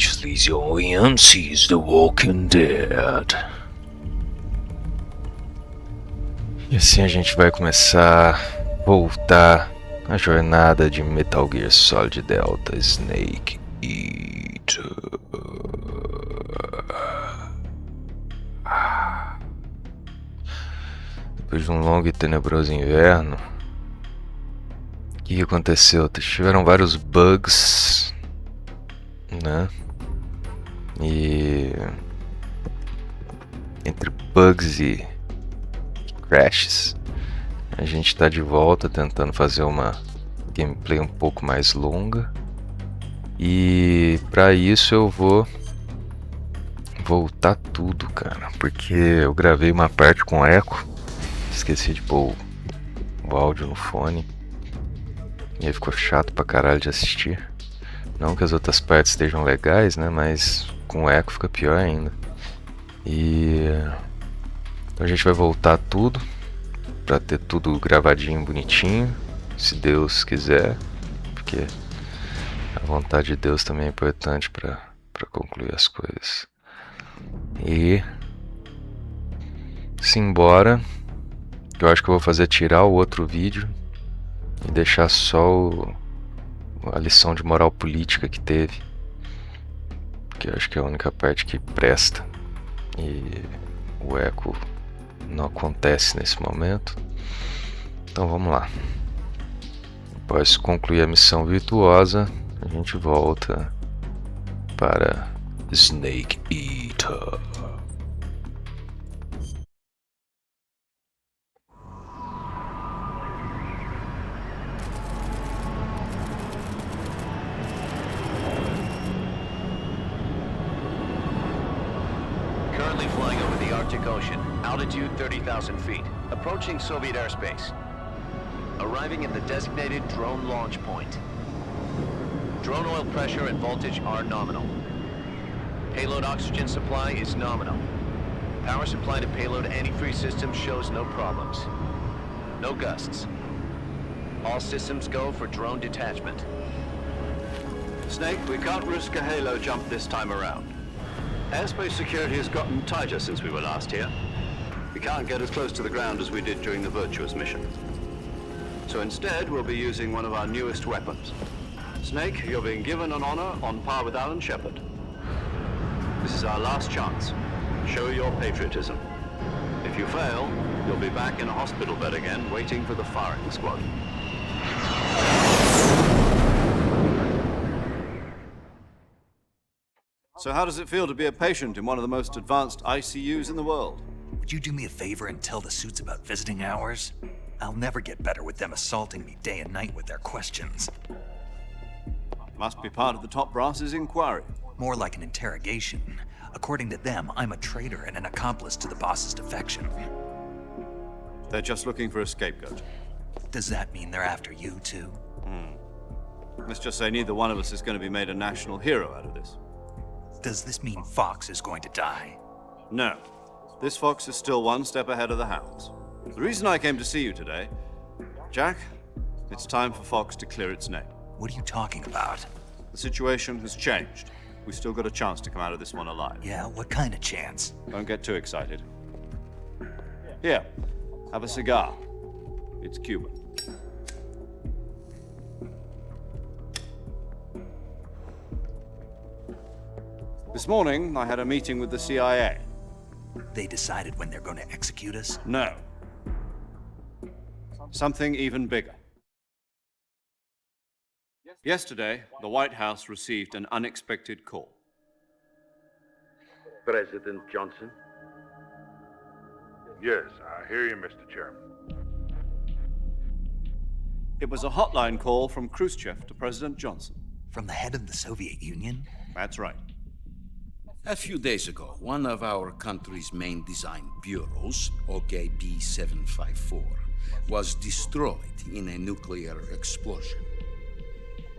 Sleazy sees The Walking Dead. E assim a gente vai começar a voltar a jornada de Metal Gear Solid Delta Snake Eater. Depois de um longo e tenebroso inverno, o que aconteceu? Tiveram vários bugs, né? E entre bugs e crashes, a gente tá de volta tentando fazer uma gameplay um pouco mais longa. E pra isso eu vou voltar tudo, cara, porque eu gravei uma parte com eco, esqueci de pôr o áudio no fone, e aí ficou chato pra caralho de assistir. Não que as outras partes estejam legais, né, mas com eco fica pior ainda. E então a gente vai voltar tudo pra ter tudo gravadinho, bonitinho, se Deus quiser, porque a vontade de Deus também é importante pra concluir as coisas. E simbora. Eu acho que eu vou fazer tirar o outro vídeo e deixar só a lição de moral política que teve, porque eu acho que é a única parte que presta e o eco não acontece nesse momento. Então vamos lá. Após concluir a missão virtuosa, a gente volta para Snake Eater. Currently flying over the Arctic Ocean, altitude 30,000 feet, approaching Soviet airspace. Arriving at the designated drone launch point. Drone oil pressure and voltage are nominal. Payload oxygen supply is nominal. Power supply to payload antifreeze system shows no problems. No gusts. All systems go for drone detachment. Snake, we can't risk a halo jump this time around. Airspace security has gotten tighter since we were last here. We can't get as close to the ground as we did during the Virtuous mission. So instead, we'll be using one of our newest weapons. Snake, you're being given an honor on par with Alan Shepard. This is our last chance. Show your patriotism. If you fail, you'll be back in a hospital bed again, waiting for the firing squad. So how does it feel to be a patient in one of the most advanced ICUs in the world? Would you do me a favor and tell the suits about visiting hours? I'll never get better with them assaulting me day and night with their questions. Must be part of the top brass's inquiry. More like an interrogation. According to them, I'm a traitor and an accomplice to the boss's defection. They're just looking for a scapegoat. Does that mean they're after you, too? Let's just say neither one of us is going to be made a national hero out of this. Does this mean Fox is going to die? No. This fox is still one step ahead of the hounds. The reason I came to see you today, Jack, it's time for Fox to clear its name. What are you talking about? The situation has changed. We've still got a chance to come out of this one alive. Yeah, what kind of chance? Don't get too excited. Here, have a cigar. It's Cuban. This morning, I had a meeting with the CIA. They decided when they're going to execute us? No. Something even bigger. Yesterday, the White House received an unexpected call. President Johnson? Yes, I hear you, Mr. Chairman. It was a hotline call from Khrushchev to President Johnson. From the head of the Soviet Union? That's right. A few days ago, one of our country's main design bureaus, OKB 754, was destroyed in a nuclear explosion.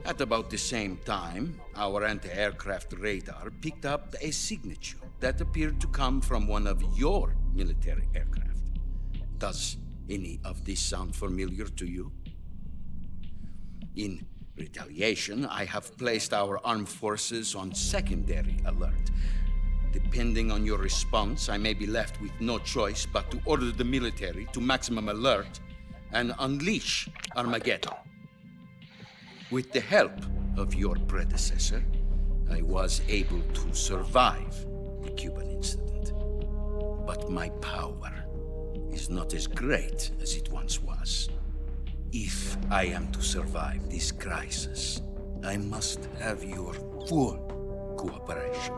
At about the same time, our anti-aircraft radar picked up a signature that appeared to come from one of your military aircraft. Does any of this sound familiar to you? In retaliation, I have placed our armed forces on secondary alert. Depending on your response, I may be left with no choice but to order the military to maximum alert and unleash Armageddon. With the help of your predecessor, I was able to survive the Cuban incident. But my power is not as great as it once was. If I am to survive this crisis, I must have your full cooperation.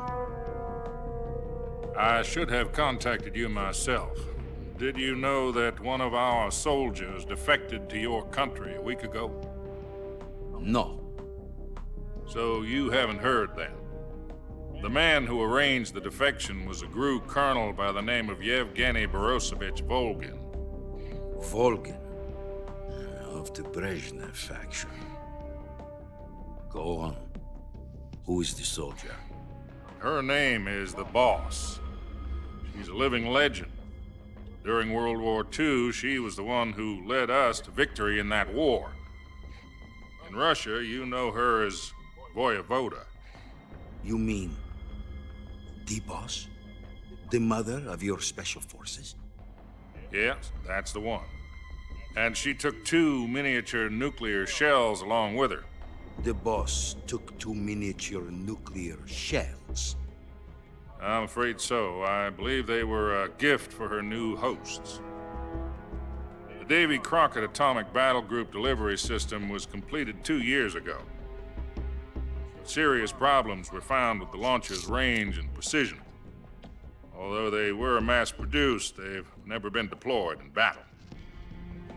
I should have contacted you myself. Did you know that one of our soldiers defected to your country a week ago? No. So you haven't heard then. The man who arranged the defection was a GRU colonel by the name of Yevgeny Borosovich Volgin. Volgin, of the Brezhnev faction. Go on. Who is the soldier? Her name is the Boss. She's a living legend. During World War II, she was the one who led us to victory in that war. In Russia, you know her as Voyevoda. You mean the boss? The mother of your special forces? Yes, that's the one. And she took 2 miniature nuclear shells along with her. The boss took 2 miniature nuclear shells. I'm afraid so. I believe they were a gift for her new hosts. The Davy Crockett Atomic Battle Group delivery system was completed 2 years ago. Serious problems were found with the launcher's range and precision. Although they were mass-produced, they've never been deployed in battle.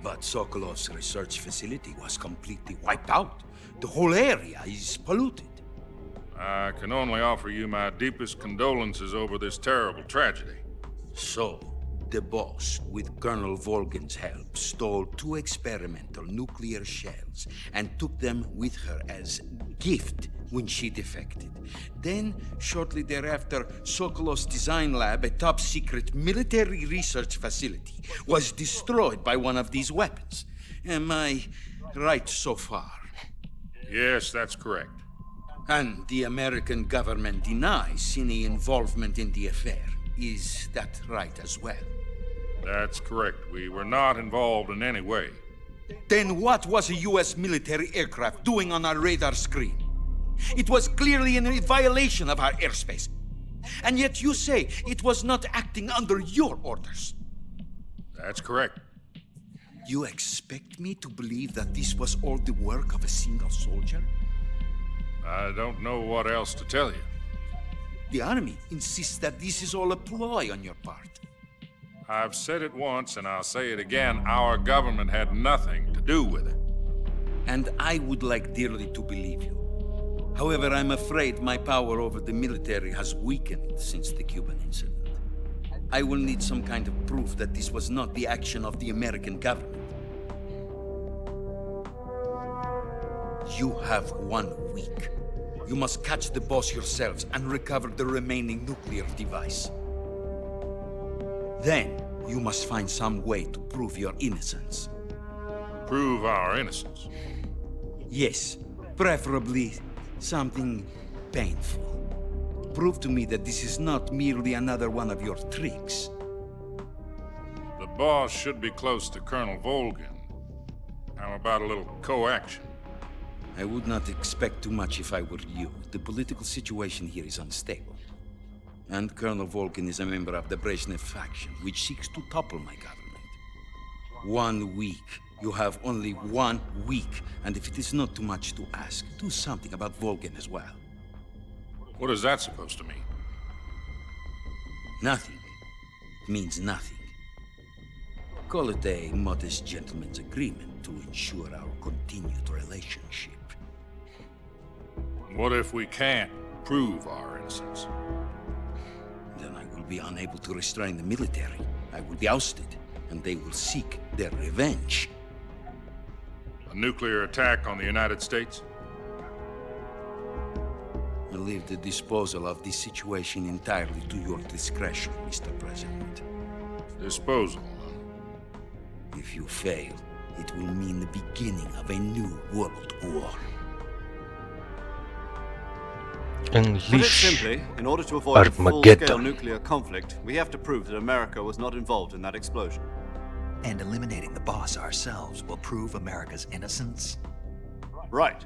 But Sokolov's research facility was completely wiped out. The whole area is polluted. I can only offer you my deepest condolences over this terrible tragedy. So, the boss, with Colonel Volgin's help, stole 2 experimental nuclear shells and took them with her as gift when she defected. Then, shortly thereafter, Sokolov's design lab, a top-secret military research facility, was destroyed by one of these weapons. Am I right so far? Yes, that's correct. And the American government denies any involvement in the affair. Is that right as well? That's correct. We were not involved in any way. Then what was a U.S. military aircraft doing on our radar screen? It was clearly in violation of our airspace. And yet you say it was not acting under your orders. That's correct. You expect me to believe that this was all the work of a single soldier? I don't know what else to tell you. The army insists that this is all a ploy on your part. I've said it once and I'll say it again. Our government had nothing to do with it. And I would like dearly to believe you. However, I'm afraid my power over the military has weakened since the Cuban incident. I will need some kind of proof that this was not the action of the American government. You have 1 week. You must catch the boss yourselves and recover the remaining nuclear device. Then, you must find some way to prove your innocence. Prove our innocence. Yes, preferably something painful. Prove to me that this is not merely another one of your tricks. The boss should be close to Colonel Volgin. How about a little co-action? I would not expect too much if I were you. The political situation here is unstable. And Colonel Volgin is a member of the Brezhnev faction, which seeks to topple my government. 1 week. You have only 1 week. And if it is not too much to ask, do something about Volgin as well. What is that supposed to mean? Nothing. It means nothing. Call it a modest gentleman's agreement to ensure our continued relationship. What if we can't prove our innocence? Then I will be unable to restrain the military. I will be ousted, and they will seek their revenge. A nuclear attack on the United States? I leave the disposal of this situation entirely to your discretion, Mr. President. Disposal, If you fail, it will mean the beginning of a new world war. Put it Unleash simply, in order to avoid a full-scale Armageddon. nuclear conflict, we have to prove that America was not involved in that explosion. And eliminating the boss ourselves will prove America's innocence? Right.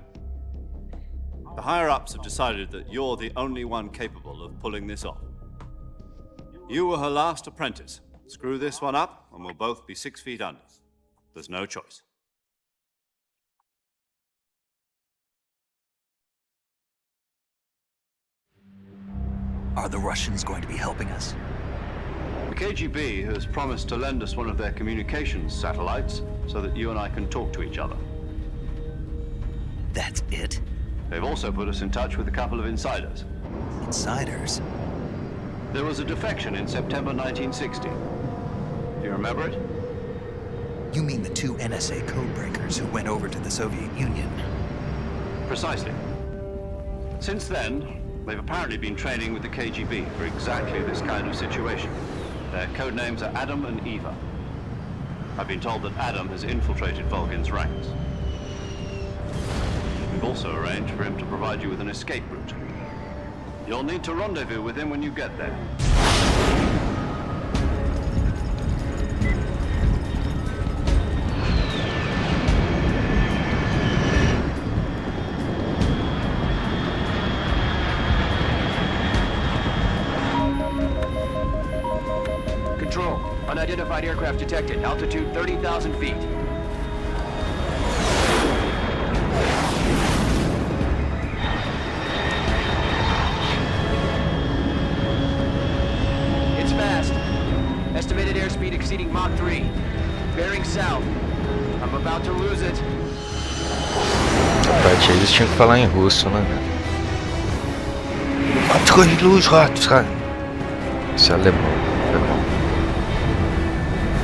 The higher-ups have decided that you're the only one capable of pulling this off. You were her last apprentice. Screw this one up, and we'll both be 6 feet under. There's no choice. Are the Russians going to be helping us? The KGB has promised to lend us one of their communications satellites so that you and I can talk to each other. That's it? They've also put us in touch with a couple of insiders. Insiders? There was a defection in September 1960. Do you remember it? You mean the 2 NSA codebreakers who went over to the Soviet Union? Precisely. Since then, they've apparently been training with the KGB for exactly this kind of situation. Their code names are Adam and Eva. I've been told that Adam has infiltrated Volgin's ranks. We've also arranged for him to provide you with an escape route. You'll need to rendezvous with him when you get there. Control. Unidentified aircraft detected. Altitude 30,000 feet. It's fast. Estimated airspeed exceeding Mach 3. Bearing south. I'm about to lose it. Essa parte aí eles tinham que falar em russo, né? Ótica de luz, ratos, cara. Isso é alemão.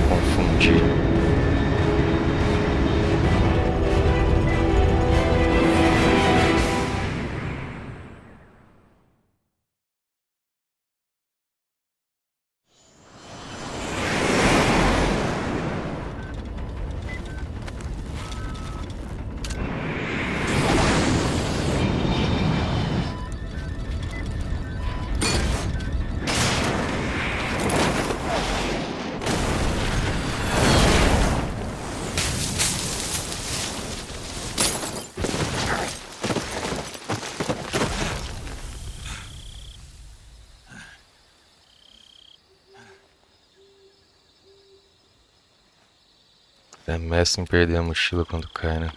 Confundi. É mestre em perder a mochila quando cai, né?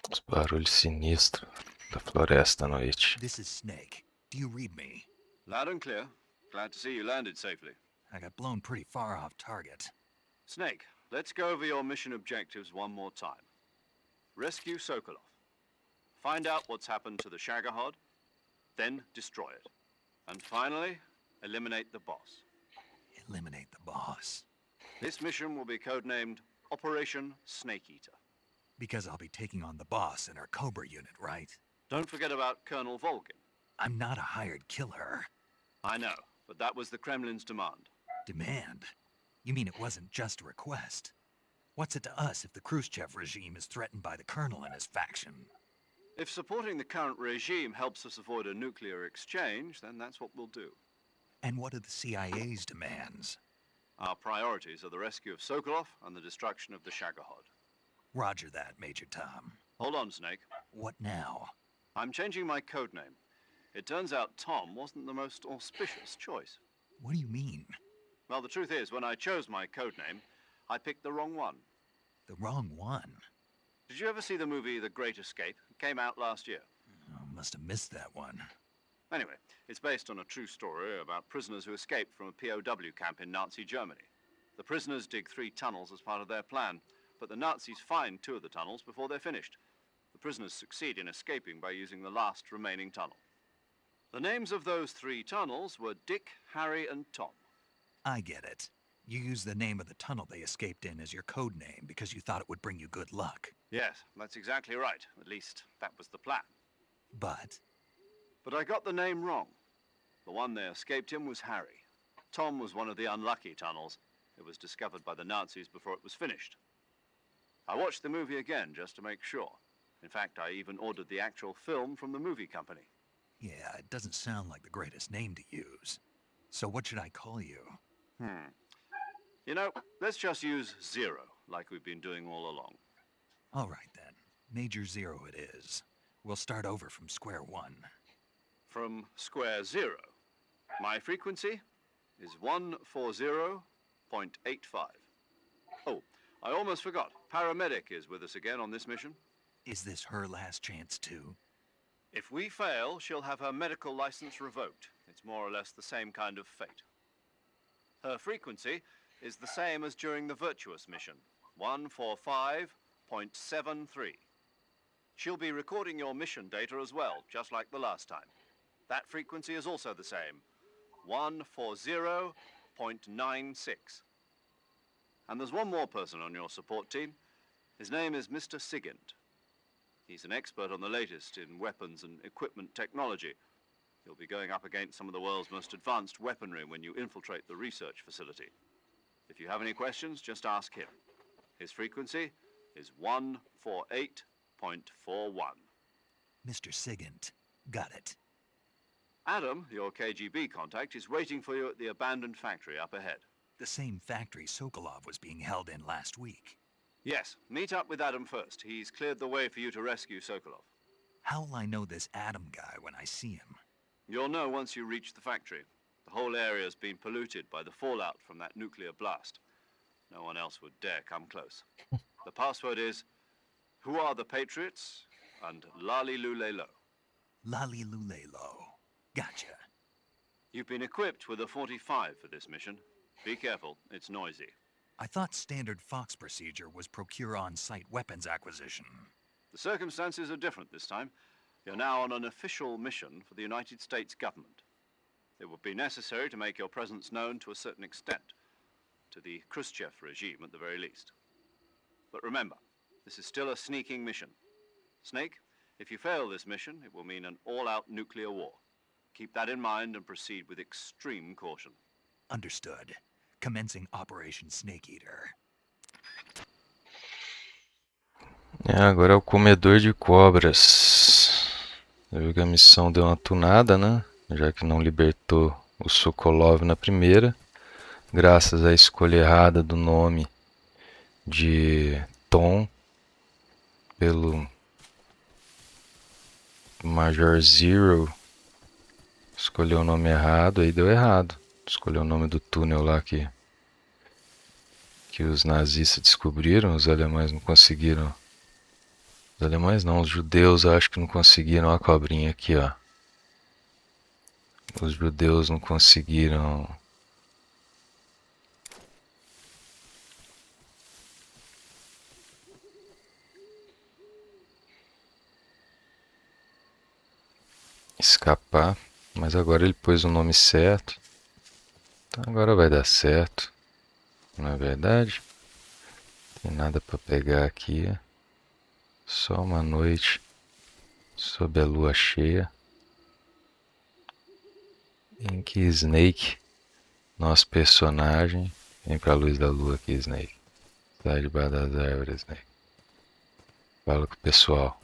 Os barulhos sinistros da floresta à noite. This is Snake. Do you read me? Loud and clear. Glad to see you landed safely. I got blown pretty far off target. Snake, let's go over your mission objectives one more time. Rescue Sokolov. Find out what's happened to the Shagohod, then destroy it. And finally, eliminate the boss. Eliminate the boss. This mission will be codenamed Operation Snake Eater. Because I'll be taking on the boss in our Cobra unit, right? Don't forget about Colonel Volgin. I'm not a hired killer. I know, but that was the Kremlin's demand. Demand? You mean it wasn't just a request? What's it to us if the Khrushchev regime is threatened by the Colonel and his faction? If supporting the current regime helps us avoid a nuclear exchange, then that's what we'll do. And what are the CIA's demands? Our priorities are the rescue of Sokolov and the destruction of the Shagohod. Roger that, Major Tom. Hold on, Snake. What now? I'm changing my codename. It turns out Tom wasn't the most auspicious choice. What do you mean? Well, the truth is, when I chose my codename, I picked the wrong one. The wrong one? Did you ever see the movie The Great Escape? It came out last year. Oh, must have missed that one. Anyway, it's based on a true story about prisoners who escaped from a POW camp in Nazi Germany. The prisoners dig 3 tunnels as part of their plan, but the Nazis find 2 of the tunnels before they're finished. The prisoners succeed in escaping by using the last remaining tunnel. The names of those 3 tunnels were Dick, Harry, and Tom. I get it. You used the name of the tunnel they escaped in as your code name because you thought it would bring you good luck. Yes, that's exactly right. At least, that was the plan. But But I got the name wrong. The one they escaped in was Harry. Tom was one of the unlucky tunnels. It was discovered by the Nazis before it was finished. I watched the movie again just to make sure. In fact, I even ordered the actual film from the movie company. yeah, it doesn't sound like the greatest name to use. So what should I call you? You know, let's just use Zero, like we've been doing all along. All right then. Major Zero it is. We'll start over from square one. From square zero. My frequency is 140.85. Oh, I almost forgot. Paramedic is with us again on this mission. Is this her last chance too? If we fail, she'll have her medical license revoked. It's more or less the same kind of fate. Her frequency is the same as during the Virtuous mission, 145.73. She'll be recording your mission data as well, just like the last time. That frequency is also the same, 140.96. And there's one more person on your support team. His name is Mr. Sigint. He's an expert on the latest in weapons and equipment technology. You'll be going up against some of the world's most advanced weaponry when you infiltrate the research facility. If you have any questions, just ask him. His frequency is 148.41. Mr. Sigint. Got it. Adam, your KGB contact, is waiting for you at the abandoned factory up ahead. The same factory Sokolov was being held in last week. Yes, meet up with Adam first. He's cleared the way for you to rescue Sokolov. How will I know this Adam guy when I see him? You'll know once you reach the factory. The whole area's been polluted by the fallout from that nuclear blast. No one else would dare come close. The password is, "Who are the Patriots?" and Lali Lule Lo. Lali Lulelo. Gotcha. You've been equipped with a 45 for this mission. Be careful, it's noisy. I thought standard Fox procedure was procure on-site weapons acquisition. The circumstances are different this time. You're now on an official mission for the United States government. It would be necessary to make your presence known to a certain extent, to the Khrushchev regime at the very least. But remember, this is still a sneaking mission. Snake, if you fail this mission, it will mean an all-out nuclear war. Keep that in mind and proceed with extreme caution. Understood. Commencing Operation Snake Eater. Agora é o Comedor de Cobras. Eu vi que a missão deu uma tunada, né? Já que não libertou o Sokolov na primeira. Graças à escolha errada do nome de Tom pelo Major Zero. Escolheu o nome errado, aí deu errado. Escolheu o nome do túnel lá que os nazistas descobriram, os alemães não conseguiram. Os alemães não, os judeus eu acho que não conseguiram. Olha a cobrinha aqui, ó. Os judeus não conseguiram escapar, mas agora ele pôs o nome certo. Então agora vai dar certo. Não é verdade? Não tem nada para pegar aqui. Só uma noite sob a lua cheia em que Snake, nosso personagem, vem pra luz da lua aqui, Snake. Sai debaixo das árvores, Snake. Fala com o pessoal.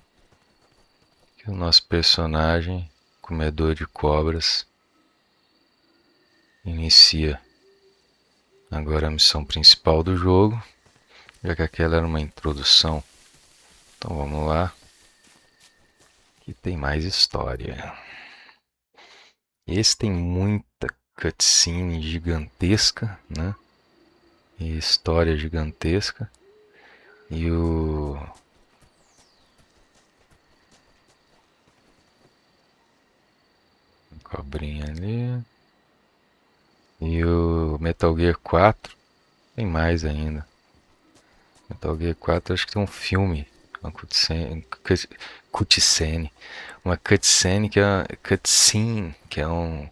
Que o nosso personagem, Comedor de Cobras, inicia agora a missão principal do jogo, já que aquela era uma introdução. Então vamos lá, que tem mais história. Esse tem muita cutscene gigantesca, né? E história gigantesca. E o cobrinha ali. E o Metal Gear 4 tem mais ainda. Metal Gear 4 acho que tem um filme, uma cutscene, uma cutscene que é cutscene, que é um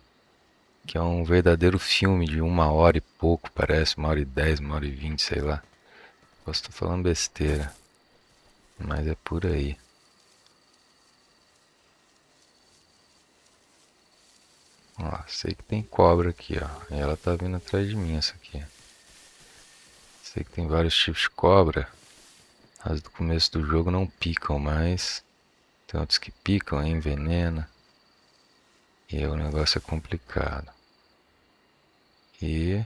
que é um verdadeiro filme de 1 hora e pouco, parece, 1 hora e 10, 1 hora e 20, sei lá. Posso estar falando besteira, mas é por aí. Ó, sei que tem cobra aqui, ó. E ela tá vindo atrás de mim, essa aqui. Sei que tem vários tipos de cobra. As do começo do jogo não picam mais. Tem outros que picam, envenena. E aí o negócio é complicado. E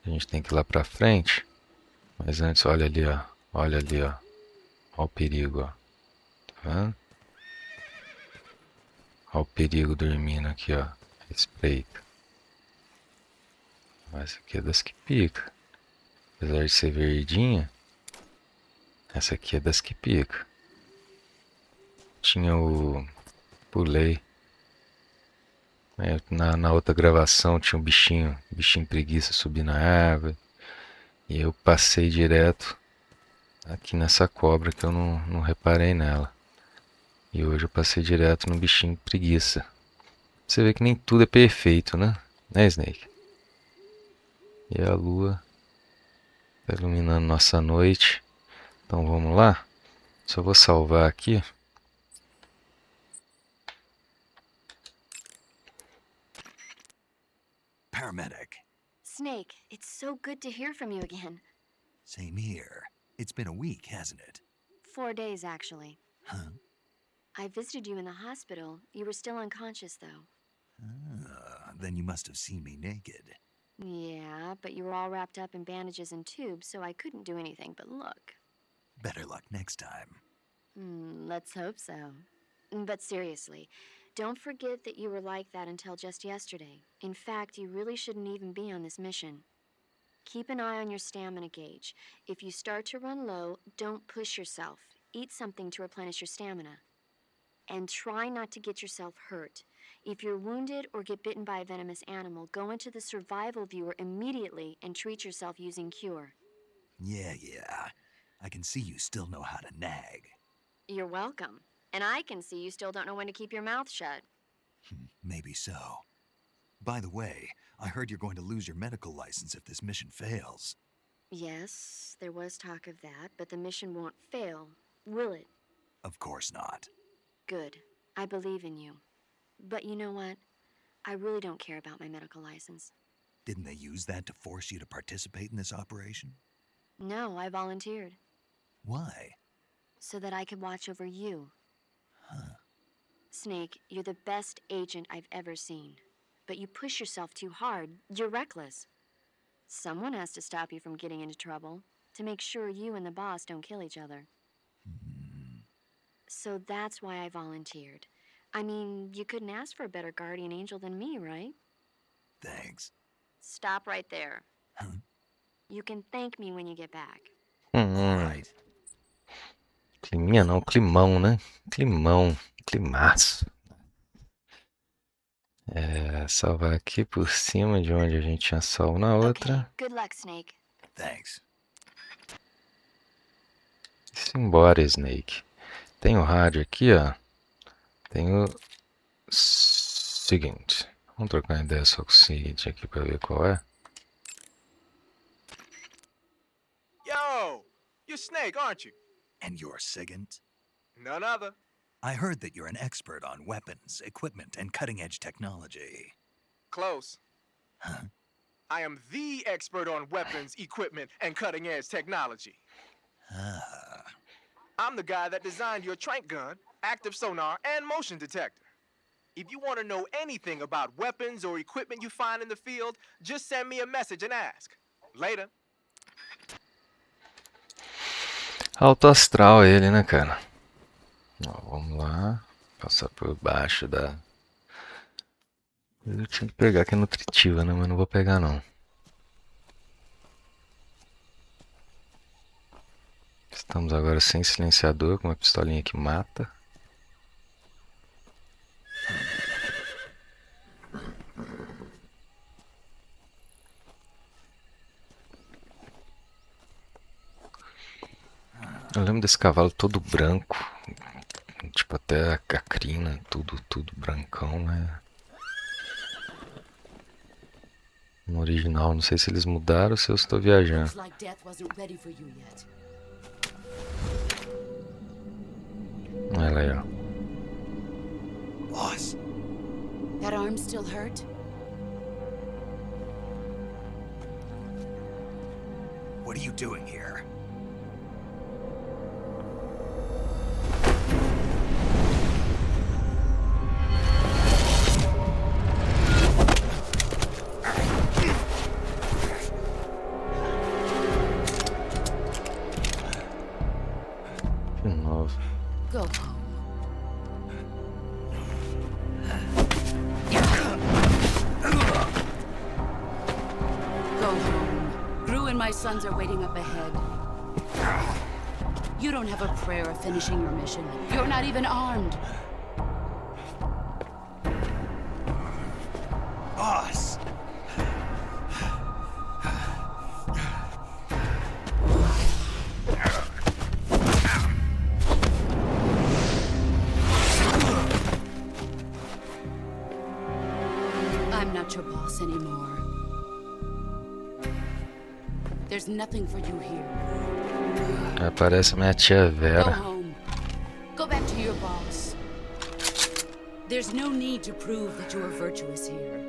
a gente tem que ir lá pra frente. Mas antes, olha ali, ó. Olha ali, ó. Olha o perigo, ó. Tá vendo? Olha o perigo dormindo aqui, ó. Respeita. Essa aqui é das que pica. Apesar de ser verdinha, essa aqui é das que pica. Tinha o... Pulei. Na outra gravação tinha um bichinho preguiça subir na árvore. E eu passei direto aqui nessa cobra que eu não reparei nela. E hoje eu passei direto no bichinho preguiça. Você vê que nem tudo é perfeito, né? Né, Snake? E a lua tá iluminando nossa noite. Então vamos lá. Só vou salvar aqui. Paramedic. Snake, it's so good to hear from you again. Same here. It's been a week, hasn't it? 4 days, actually. Huh? I visited you in the hospital. You were still unconscious, though. Then you must have seen me naked. Yeah, but you were all wrapped up in bandages and tubes, so I couldn't do anything but look. Better luck next time. Let's hope so. But seriously, don't forget that you were like that until just yesterday. In fact, you really shouldn't even be on this mission. Keep an eye on your stamina gauge. If you start to run low, don't push yourself. Eat something to replenish your stamina. And try not to get yourself hurt. If you're wounded or get bitten by a venomous animal, go into the survival viewer immediately and treat yourself using cure. Yeah. I can see you still know how to nag. You're welcome. And I can see you still don't know when to keep your mouth shut. Maybe so. By the way, I heard you're going to lose your medical license if this mission fails. Yes, there was talk of that, but the mission won't fail, will it? Of course not. Good. I believe in you. But you know what? I really don't care about my medical license. Didn't they use that to force you to participate in this operation? No, I volunteered. Why? So that I could watch over you. Huh. Snake, you're the best agent I've ever seen. But you push yourself too hard. You're reckless. Someone has to stop you from getting into trouble, to make sure you and the boss don't kill each other. So that's why I volunteered. I mean, you couldn't ask for a better guardian angel than me, right? Thanks. Stop right there. Huh? You can thank me when you get back. Right. Climinha não, climão, né? Climão, climaço. Salvar aqui por cima de onde a gente tinha salvo na outra. Okay, good luck, Snake. Thanks. Simbora, Snake. Tem o rádio aqui, ó. Tem o seguinte. Vamos trocar uma ideia só com o seguinte aqui pra ver qual é. Yo! You're Snake, aren't you? And you're Sigint? None other. I heard that you're an expert on weapons, equipment, and cutting-edge technology. Close. Huh? I am the expert on weapons, equipment, and cutting-edge technology. Ah. I'm the guy that designed your trank gun, active sonar, and motion detector. If you want to know anything about weapons or equipment you find in the field, just send me a message and ask. Later. Alto astral ele, né, cara? Ó, vamos lá. Passar por baixo da... Eu tinha que pegar que é nutritiva, né? Mas não vou pegar, não. Estamos agora sem silenciador, com uma pistolinha que mata. Eu lembro desse cavalo todo branco. Tipo, até a crina, tudo brancão, né? No original, não sei se eles mudaram ou se eu estou viajando. Looks like death wasn't ready for you yet. Olha aí, ó. Boss, That arm still hurt? what are you doing here? De novo. Go home. Go home. Gru and my sons are waiting up ahead. You don't have a prayer of finishing your mission. You're not even armed. Boss! I'm not your boss anymore. There's nothing for you here. Aparece minha tia Go Vera. home. Go back to your boss. There's no need to prove that you are virtuous here.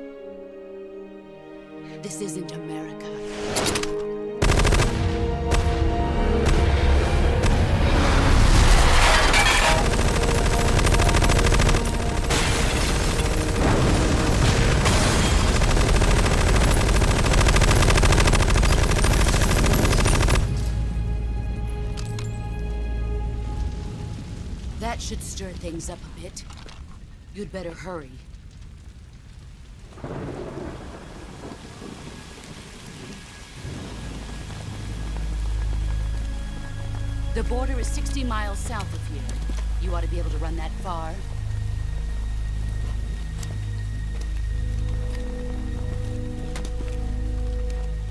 This isn't America. That should stir things up a bit. You'd better hurry. The border is 60 miles south of here. You ought to be able to run that far.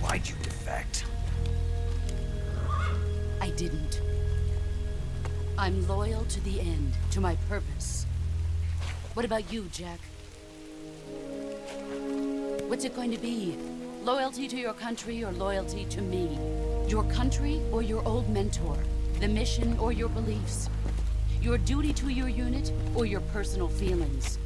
Why'd you defect? I didn't. I'm loyal to the end, to my purpose. What about you, Jack? What's it going to be? Loyalty to your country or loyalty to me? Your country or your old mentor? The mission or your beliefs? Your duty to your unit or your personal feelings?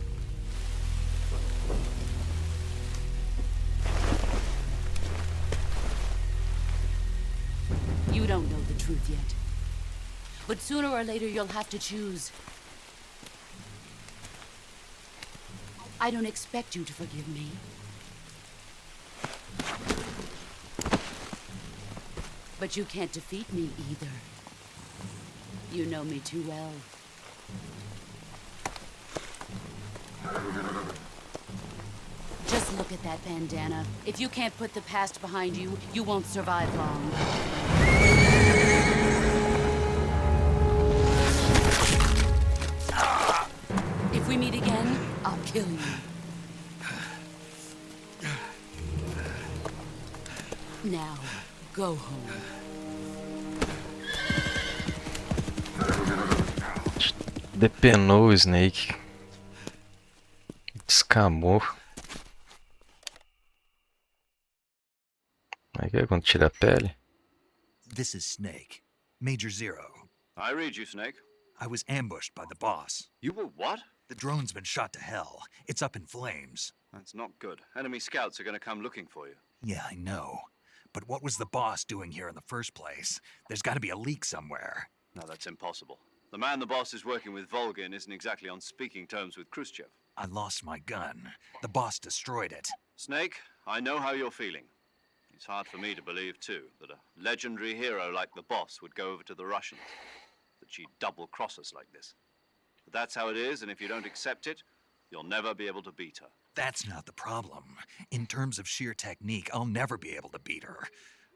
You don't know the truth yet. But sooner or later you'll have to choose. I don't expect you to forgive me. But you can't defeat me either. You know me too well. Just look at that bandana. If you can't put the past behind you, you won't survive long. If we meet again, I'll kill you. Now, go home. Depenou o Snake. Descamou. Como é que é quando tira a pele? This is Snake. Major Zero. I read you, Snake. I was ambushed by the boss. You were what? The drone's been shot to hell. It's up in flames. That's not good. Enemy scouts are going to come looking for you. Yeah, I know. But what was the boss doing here in the first place? There's got to be a leak somewhere. No, that's impossible. The man the boss is working with, Volgin, isn't exactly on speaking terms with Khrushchev. I lost my gun. The boss destroyed it. Snake, I know how you're feeling. It's hard for me to believe, too, that a legendary hero like the boss would go over to the Russians. That she'd double-cross us like this. But that's how it is, and if you don't accept it, you'll never be able to beat her. That's not the problem. In terms of sheer technique, I'll never be able to beat her.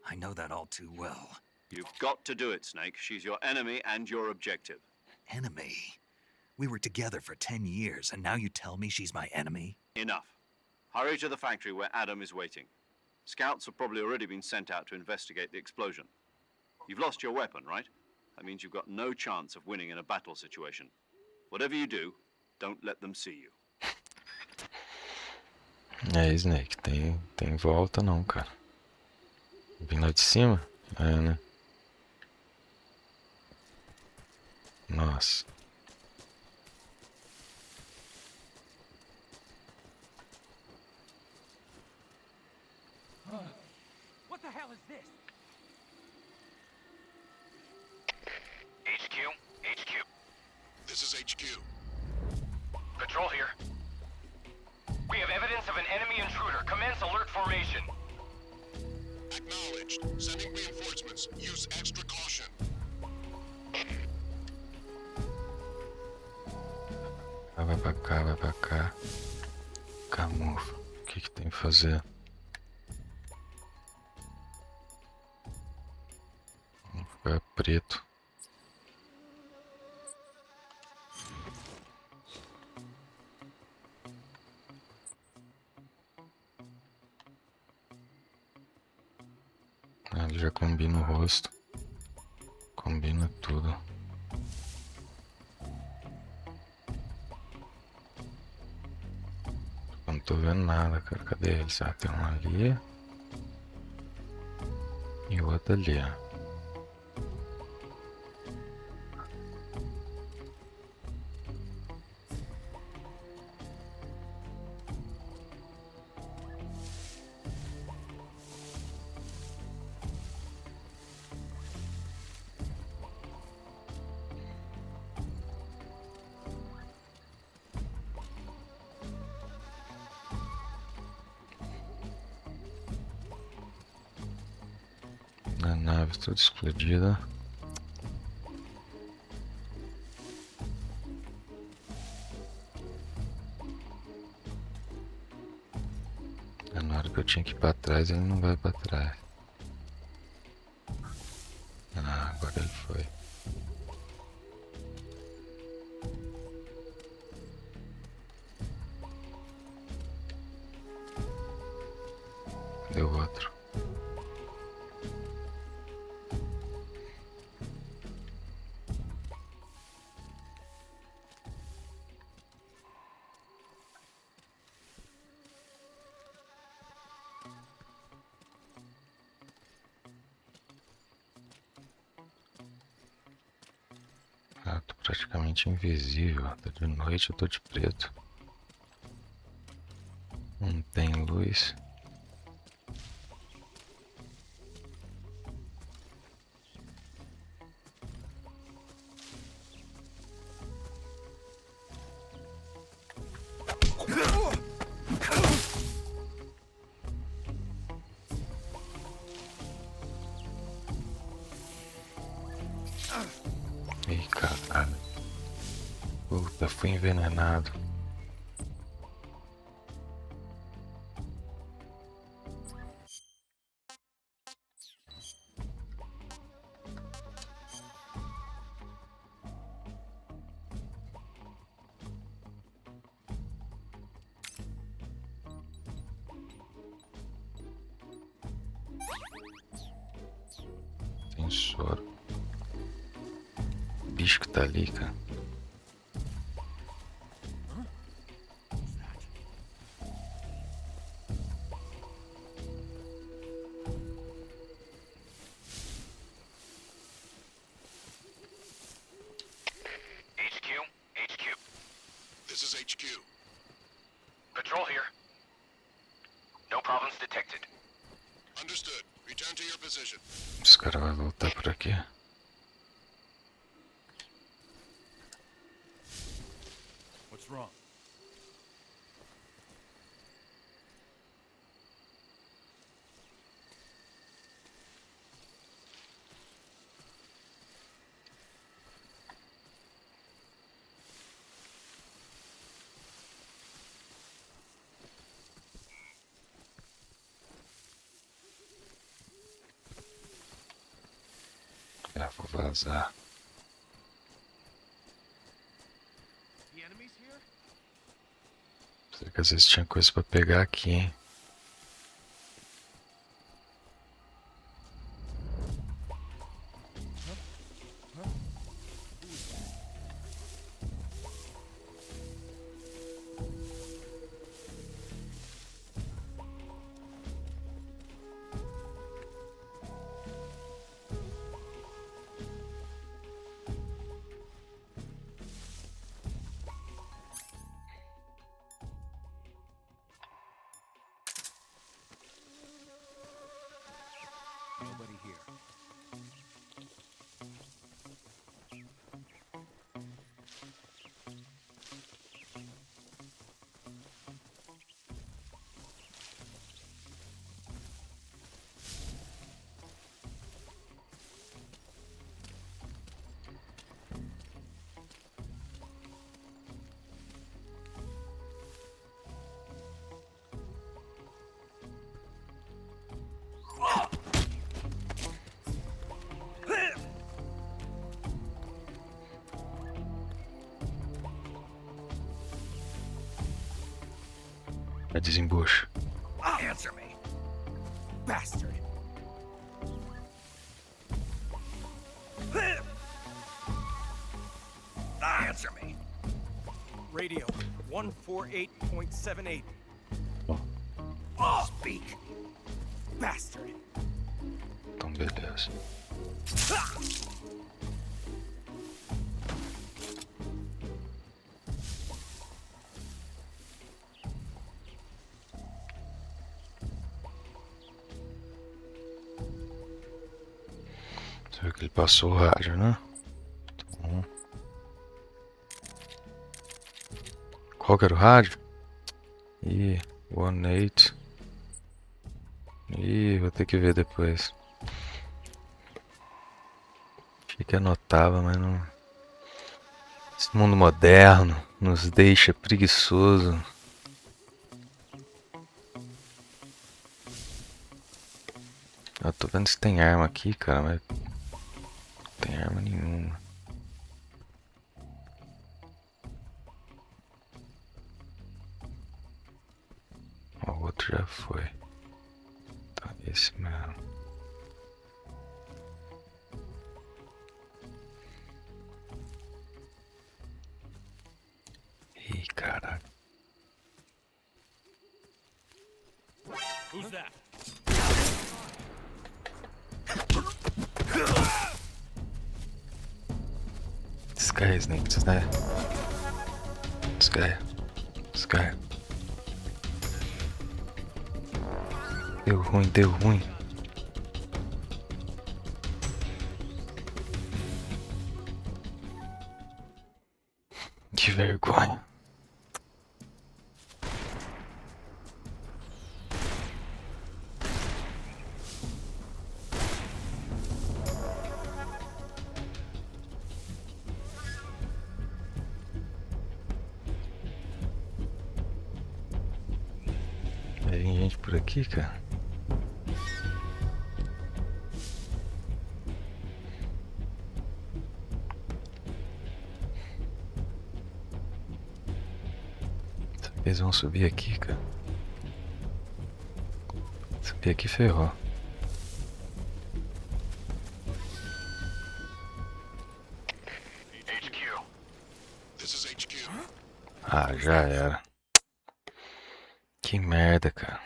I know that all too well. You've got to do it, Snake. She's your enemy and your objective. Enemy? We were together for 10 years, and now you tell me she's my enemy? Enough. Hurry to the factory where Adam is waiting. Scouts have probably already been sent out to investigate the explosion. You've lost your weapon, right? That means you've got no chance of winning in a battle situation. Whatever you do, don't let them see you. É, Snake, tem volta não, cara. Vim lá de cima? É, né? Nossa. What the hell is this? HQ? HQ. This is HQ. Patrol here. We have evidence of an enemy intruder. Commence alert formation. Acknowledged. Sending reinforcements. Use extra caution. Vai pra cá, vai pra cá. Camufla. O que tem que fazer? Vamos ficar preto. Ele já combina o rosto. Combina tudo. Eu não tô vendo nada, cara. Cadê eles? Ah, tem um ali. E o outro ali, ó. A nave toda explodida. Na hora que eu tinha que ir pra trás, ele não vai pra trás. Ah, agora ele foi. Deu outro. Ah, tô praticamente invisível. Tá de noite, eu tô de preto. Não tem luz. Ih, caralho. Puta, fui envenenado. Tem soro. O bicho que tá ali, cara. HQ? HQ. This is HQ. Patrol here. No problems detected. Understood. Return to your position. Os caras vão voltar por aqui. What's wrong? É, vou vazar. The enemies here? Será que às vezes tinha coisa pra pegar aqui, hein? Já desembucha. Answer me, bastard. Answer me. Radio 148.78. Speak, bastard. Então, beleza. Você viu que ele passou o rádio, né? Então, qual que era o rádio? Ih, 18. Ih, vou ter que ver depois. Achei que anotava, mas não. Esse mundo moderno nos deixa preguiçoso. Eu tô vendo se tem arma aqui, cara, mas não tem arma nenhuma. O outro já foi. Tá, esse mesmo. Ih, caralho. Who's that? This guy is named This guy. Deu ruim. Que vergonha. Tem gente por aqui, cara. Eles vão subir aqui, cara. Subir aqui ferrou. HQ. This is HQ. Ah, já era. Que merda, cara.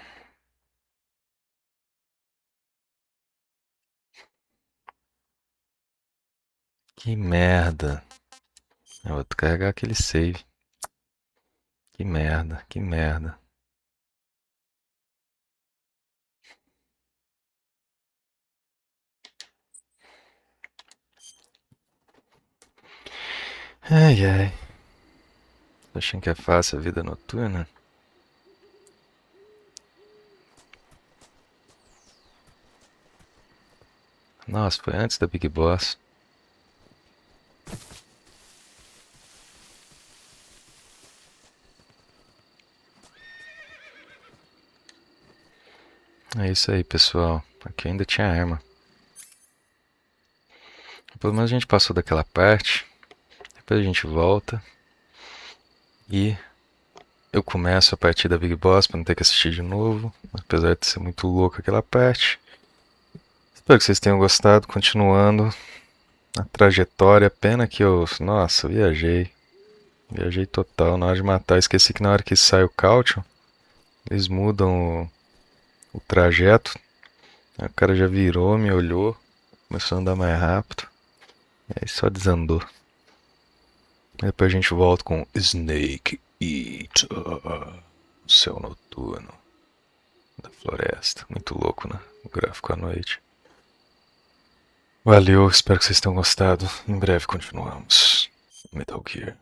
Que merda. Eu vou carregar aquele save. Que merda. Ai. Tô achando que é fácil a vida noturna? Nossa, foi antes da Big Boss. É isso aí, pessoal. Aqui ainda tinha arma. Pelo menos a gente passou daquela parte. Depois a gente volta. E eu começo a partir da Big Boss para não ter que assistir de novo. Apesar de ser muito louco aquela parte. Espero que vocês tenham gostado. Continuando a trajetória. Pena que eu... Nossa, eu viajei. Viajei total. Na hora de matar, eu esqueci que na hora que sai o Caution, eles mudam o trajeto. Aí o cara já virou, me olhou. Começou a andar mais rápido. E aí só desandou. Depois a gente volta com Snake Eater, o céu noturno da floresta. Muito louco, né? O gráfico à noite. Valeu, espero que vocês tenham gostado. Em breve continuamos. Metal Gear.